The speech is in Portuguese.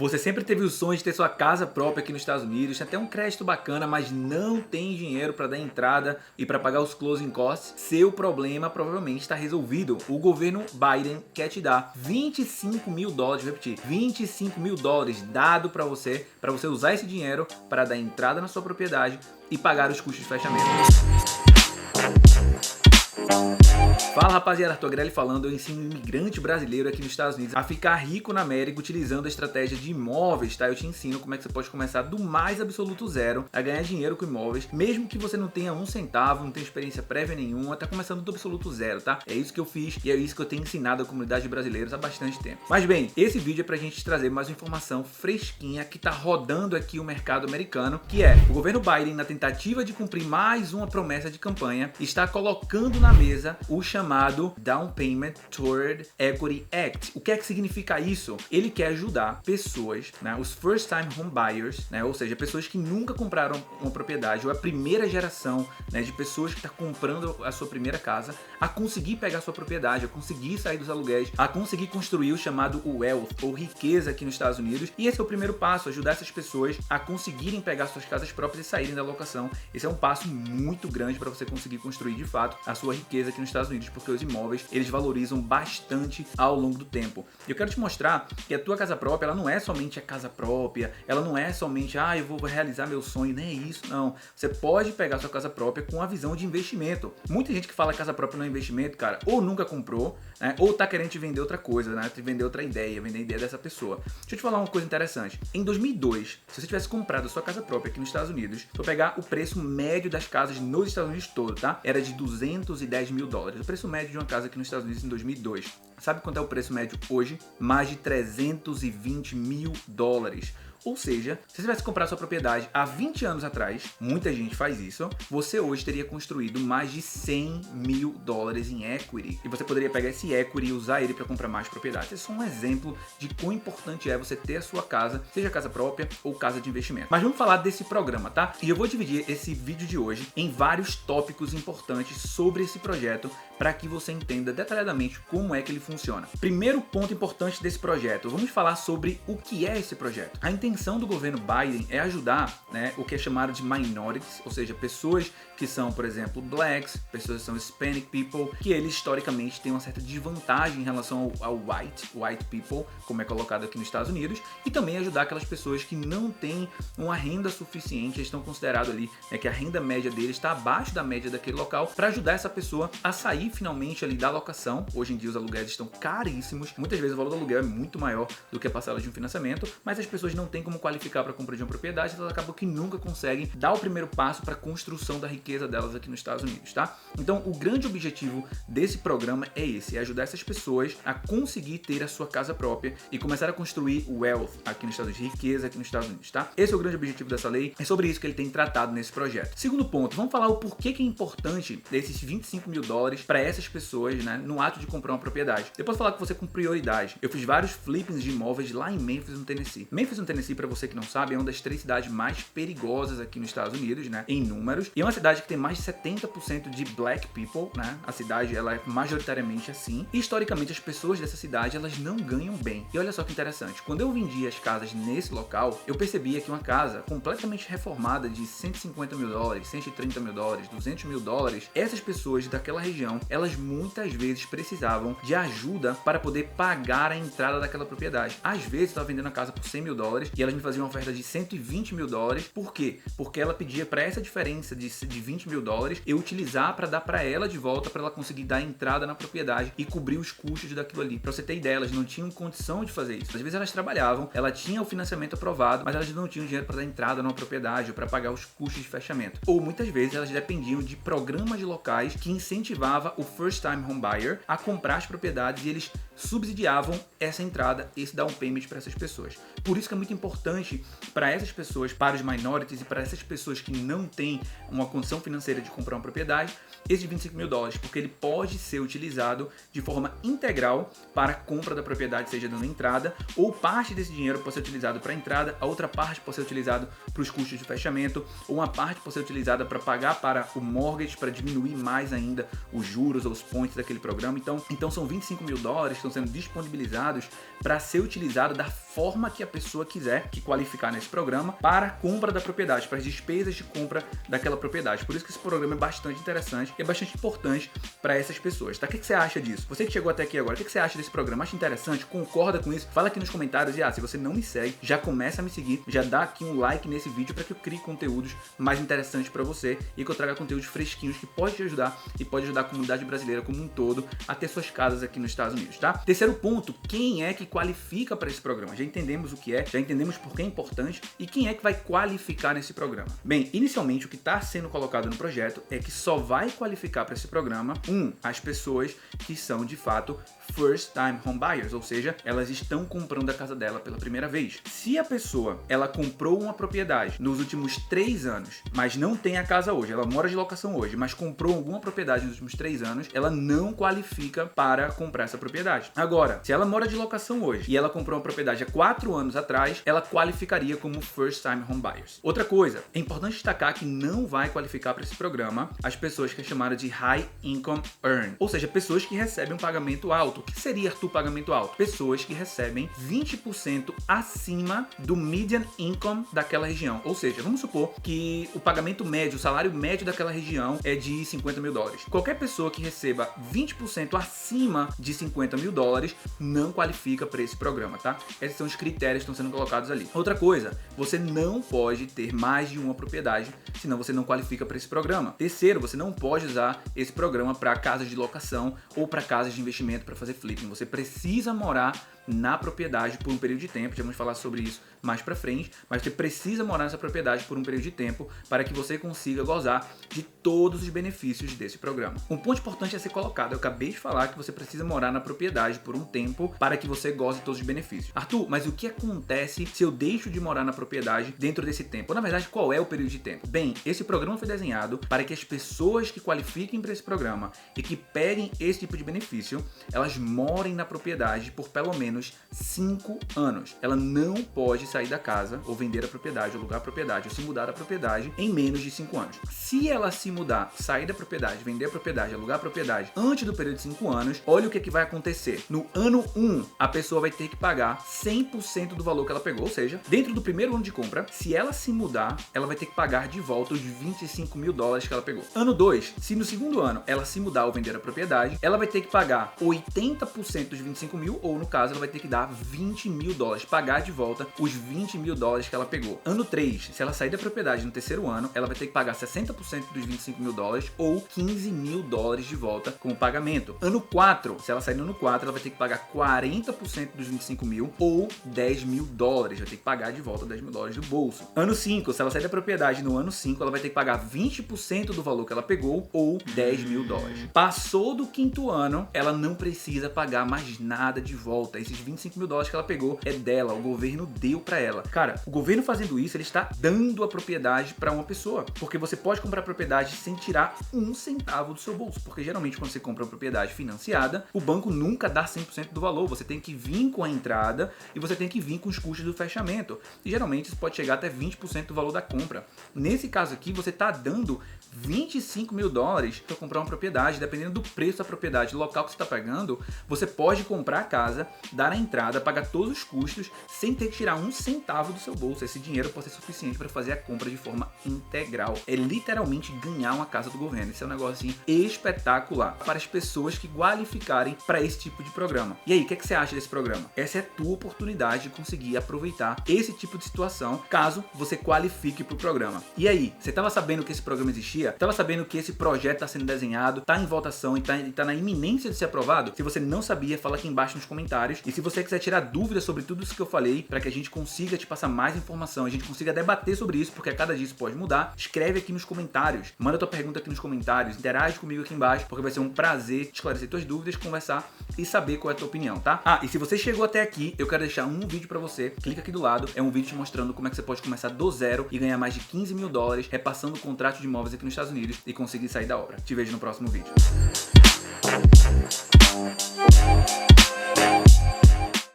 Você sempre teve o sonho de ter sua casa própria aqui nos Estados Unidos, tem até um crédito bacana, mas não tem dinheiro para dar entrada e para pagar os closing costs? Seu problema provavelmente está resolvido. O governo Biden quer te dar 25 mil dólares, vou repetir, 25 mil dólares dado para você usar esse dinheiro para dar entrada na sua propriedade e pagar os custos de fechamento. Fala rapaziada, Arthur Grelli falando. Eu ensino um imigrante brasileiro aqui nos Estados Unidos a ficar rico na América utilizando a estratégia de imóveis, tá? Eu te ensino como é que você pode começar do mais absoluto zero a ganhar dinheiro com imóveis, mesmo que você não tenha um centavo, não tenha experiência prévia nenhuma, tá começando do absoluto zero, tá? É isso que eu fiz e é isso que eu tenho ensinado à comunidade de brasileiros há bastante tempo. Mas bem, esse vídeo é pra gente trazer mais uma informação fresquinha que tá rodando aqui o mercado americano, que é o governo Biden, na tentativa de cumprir mais uma promessa de campanha, está colocando na mesa o chamado Down Payment Toward Equity Act. O que é que significa isso? Ele quer ajudar pessoas, né, os first time home buyers, né, ou seja, pessoas que nunca compraram uma propriedade, ou a primeira geração, né, de pessoas que estão comprando a sua primeira casa, a conseguir pegar a sua propriedade, a conseguir sair dos aluguéis, a conseguir construir o chamado wealth, ou riqueza aqui nos Estados Unidos. E esse é o primeiro passo, ajudar essas pessoas a conseguirem pegar suas casas próprias e saírem da locação. Esse é um passo muito grande para você conseguir construir de fato a sua riqueza aqui nos Estados Unidos, porque os imóveis, eles valorizam bastante ao longo do tempo. E eu quero te mostrar que a tua casa própria, ela não é somente a casa própria, ela não é somente, eu vou realizar meu sonho, nem é isso, não. Você pode pegar a sua casa própria com a visão de investimento. Muita gente que fala casa própria não é investimento, cara, ou nunca comprou, né, ou tá querendo te vender outra coisa, né, te vender outra ideia, vender a ideia dessa pessoa. Deixa eu te falar uma coisa interessante. Em 2002, se você tivesse comprado a sua casa própria aqui nos Estados Unidos, se eu pegar o preço médio das casas nos Estados Unidos todo, tá? Era de 210 mil dólares. O preço médio de uma casa aqui nos Estados Unidos em 2002. Sabe quanto é o preço médio hoje? Mais de 320 mil dólares. Ou seja, se você tivesse comprado sua propriedade há 20 anos atrás, muita gente faz isso, você hoje teria construído mais de 100 mil dólares em equity. E você poderia pegar esse equity e usar ele para comprar mais propriedades. Esse é só um exemplo de quão importante é você ter a sua casa, seja casa própria ou casa de investimento. Mas vamos falar desse programa, tá? E eu vou dividir esse vídeo de hoje em vários tópicos importantes sobre esse projeto para que você entenda detalhadamente como é que ele funciona. Primeiro ponto importante desse projeto, vamos falar sobre o que é esse projeto. A intenção do governo Biden é ajudar, né, o que é chamado de minorities, ou seja, pessoas que são, por exemplo, blacks, pessoas que são Hispanic people, que eles historicamente têm uma certa desvantagem em relação ao white people, como é colocado aqui nos Estados Unidos, e também ajudar aquelas pessoas que não têm uma renda suficiente, eles estão considerados ali, né, que a renda média deles está abaixo da média daquele local, para ajudar essa pessoa a sair finalmente ali da locação. Hoje em dia os aluguéis estão caríssimos, muitas vezes o valor do aluguel é muito maior do que a parcela de um financiamento, mas as pessoas não têm como qualificar para compra de uma propriedade, então elas acabam que nunca conseguem dar o primeiro passo para a construção da riqueza delas aqui nos Estados Unidos, tá? Então o grande objetivo desse programa é esse, é ajudar essas pessoas a conseguir ter a sua casa própria e começar a construir wealth aqui nos Estados Unidos, riqueza aqui nos Estados Unidos, tá? Esse é o grande objetivo dessa lei, é sobre isso que ele tem tratado nesse projeto. Segundo ponto, vamos falar o porquê que é importante esses 25 mil dólares para essas pessoas, né, no ato de comprar uma propriedade. Eu posso falar com você com prioridade. Eu fiz vários flippings de imóveis lá em Memphis, no Tennessee. Memphis, no Tennessee, para você que não sabe, é uma das 3 cidades mais perigosas aqui nos Estados Unidos, né, em números. E é uma cidade que tem mais de 70% de black people, né? A cidade, ela é majoritariamente assim. E, historicamente, as pessoas dessa cidade, elas não ganham bem. E olha só que interessante, quando eu vendia as casas nesse local, eu percebia que uma casa completamente reformada de 150 mil dólares, 130 mil dólares, 200 mil dólares, essas pessoas daquela região, elas muitas vezes precisavam de ajuda para poder pagar a entrada daquela propriedade. Às vezes, eu estava vendendo a casa por 100 mil dólares e elas me faziam uma oferta de 120 mil dólares. Por quê? Porque ela pedia para essa diferença de 20 mil dólares eu utilizar para dar para ela de volta, para ela conseguir dar entrada na propriedade e cobrir os custos daquilo ali. Para você ter ideia, elas não tinham condição de fazer isso. Às vezes elas trabalhavam, ela tinha o financiamento aprovado, mas elas não tinham dinheiro para dar entrada numa propriedade ou para pagar os custos de fechamento. Ou muitas vezes elas dependiam de programas locais que incentivavam o first time home buyer a comprar as propriedades e eles subsidiavam essa entrada, esse down payment para essas pessoas. Por isso que é muito importante para essas pessoas, para os minorities e para essas pessoas que não têm uma condição financeira de comprar uma propriedade, esses 25 mil dólares, porque ele pode ser utilizado de forma integral para a compra da propriedade, seja dando entrada, ou parte desse dinheiro pode ser utilizado para a entrada, a outra parte pode ser utilizado para os custos de fechamento, ou uma parte pode ser utilizada para pagar para o mortgage, para diminuir mais ainda os juros ou os points daquele programa. Então são 25 mil dólares que estão sendo disponibilizados para ser utilizado da forma que a pessoa quiser, que qualificar nesse programa, para a compra da propriedade, para as despesas de compra daquela propriedade. Por isso que esse programa é bastante interessante e é bastante importante para essas pessoas, tá? O que você acha disso? Você que chegou até aqui agora, o que você acha desse programa? Acha interessante? Concorda com isso? Fala aqui nos comentários e se você não me segue, já começa a me seguir, já dá aqui um like nesse vídeo para que eu crie conteúdos mais interessantes para você e que eu traga conteúdos fresquinhos que pode te ajudar e pode ajudar a comunidade brasileira como um todo a ter suas casas aqui nos Estados Unidos, tá? Terceiro ponto, quem é que qualifica para esse programa? Já entendemos o que é, já entendemos por que é importante e quem é que vai qualificar nesse programa. Bem, inicialmente o que está sendo colocado no projeto é que só vai qualificar para esse programa, as pessoas que são de fato first time home buyers, ou seja, elas estão comprando a casa dela pela primeira vez. Se a pessoa, ela comprou uma propriedade nos últimos 3 anos, mas não tem a casa hoje, ela mora de locação hoje, mas comprou alguma propriedade nos últimos 3 anos, ela não qualifica para comprar essa propriedade. Agora, se ela mora de locação hoje e ela comprou uma propriedade há 4 anos atrás, ela qualificaria como first time home buyers. Outra coisa, é importante destacar que não vai qualificar para esse programa as pessoas que é chamada de high income earn, ou seja, pessoas que recebem um pagamento alto. O que seria, Arthur, pagamento alto? Pessoas que recebem 20% acima do median income daquela região. Ou seja, vamos supor que o pagamento médio, o salário médio daquela região é de 50 mil dólares. Qualquer pessoa que receba 20% acima de 50 mil dólares não qualifica para esse programa, tá? Esses são os critérios que estão sendo colocados ali. Outra coisa, você não pode ter mais de uma propriedade, senão você não qualifica para esse programa. Terceiro, você não pode usar esse programa para casas de locação ou para casas de investimento para fazer flipping. Você precisa morar na propriedade por um período de tempo, já vamos falar sobre isso mais pra frente, mas você precisa morar nessa propriedade por um período de tempo para que você consiga gozar de todos os benefícios desse programa. Um ponto importante a ser colocado, eu acabei de falar que você precisa morar na propriedade por um tempo para que você goze de todos os benefícios. Arthur, mas o que acontece se eu deixo de morar na propriedade dentro desse tempo? Ou, na verdade, qual é o período de tempo? Bem, esse programa foi desenhado para que as pessoas que qualifiquem para esse programa e que peguem esse tipo de benefício, elas morem na propriedade por pelo menos 5 anos. Ela não pode sair da casa ou vender a propriedade, ou alugar a propriedade, ou se mudar da propriedade em menos de 5 anos. Se ela se mudar, sair da propriedade, vender a propriedade, alugar a propriedade antes do período de 5 anos, olha o que vai acontecer. No ano 1, a pessoa vai ter que pagar 100% do valor que ela pegou, ou seja, dentro do primeiro ano de compra, se ela se mudar, ela vai ter que pagar de volta os 25 mil dólares que ela pegou. Ano 2, se no segundo ano ela se mudar ou vender a propriedade, ela vai ter que pagar 80% dos 25 mil, ou no caso, ela vai ter que dar 20 mil dólares, pagar de volta os 20 mil dólares que ela pegou. Ano 3, se ela sair da propriedade no terceiro ano, ela vai ter que pagar 60% dos 25 mil dólares ou 15 mil dólares de volta como pagamento. Ano 4, se ela sair no ano 4, ela vai ter que pagar 40% dos 25 mil ou 10 mil dólares, vai ter que pagar de volta 10 mil dólares do bolso. Ano 5, se ela sair da propriedade no ano 5, ela vai ter que pagar 20% do valor que ela pegou ou 10 mil dólares. Passou do quinto ano, ela não precisa pagar mais nada de volta. Esses 25 mil dólares que ela pegou é dela, o governo deu pra ela. Cara, o governo fazendo isso, ele está dando a propriedade pra uma pessoa, porque você pode comprar a propriedade sem tirar um centavo do seu bolso, porque geralmente quando você compra uma propriedade financiada, o banco nunca dá 100% do valor, você tem que vir com a entrada e você tem que vir com os custos do fechamento, e geralmente isso pode chegar até 20% do valor da compra. Nesse caso aqui, você tá dando 25 mil dólares para comprar uma propriedade, dependendo do preço da propriedade local que você está pagando, você pode comprar a casa, dar a entrada, pagar todos os custos, sem ter que tirar um centavo do seu bolso. Esse dinheiro pode ser suficiente para fazer a compra de forma integral. É literalmente ganhar uma casa do governo. Esse é um negócio assim espetacular para as pessoas que qualificarem para esse tipo de programa. E aí, o que você acha desse programa? Essa é a tua oportunidade de conseguir aproveitar esse tipo de situação, caso você qualifique para o programa. E aí, você estava sabendo que esse programa existia? Estava sabendo que esse projeto está sendo desenhado, está em votação e está na iminência de ser aprovado? Se você não sabia, fala aqui embaixo nos comentários. E se você quiser tirar dúvidas sobre tudo isso que eu falei, para que a gente consiga te passar mais informação, a gente consiga debater sobre isso, porque a cada dia isso pode mudar, escreve aqui nos comentários, manda tua pergunta aqui nos comentários, interage comigo aqui embaixo, porque vai ser um prazer esclarecer tuas dúvidas, conversar e saber qual é a tua opinião, tá? E se você chegou até aqui, eu quero deixar um vídeo para você, clica aqui do lado, é um vídeo te mostrando como é que você pode começar do zero e ganhar mais de 15 mil dólares repassando o contrato de imóveis aqui nos Estados Unidos e conseguir sair da obra. Te vejo no próximo vídeo.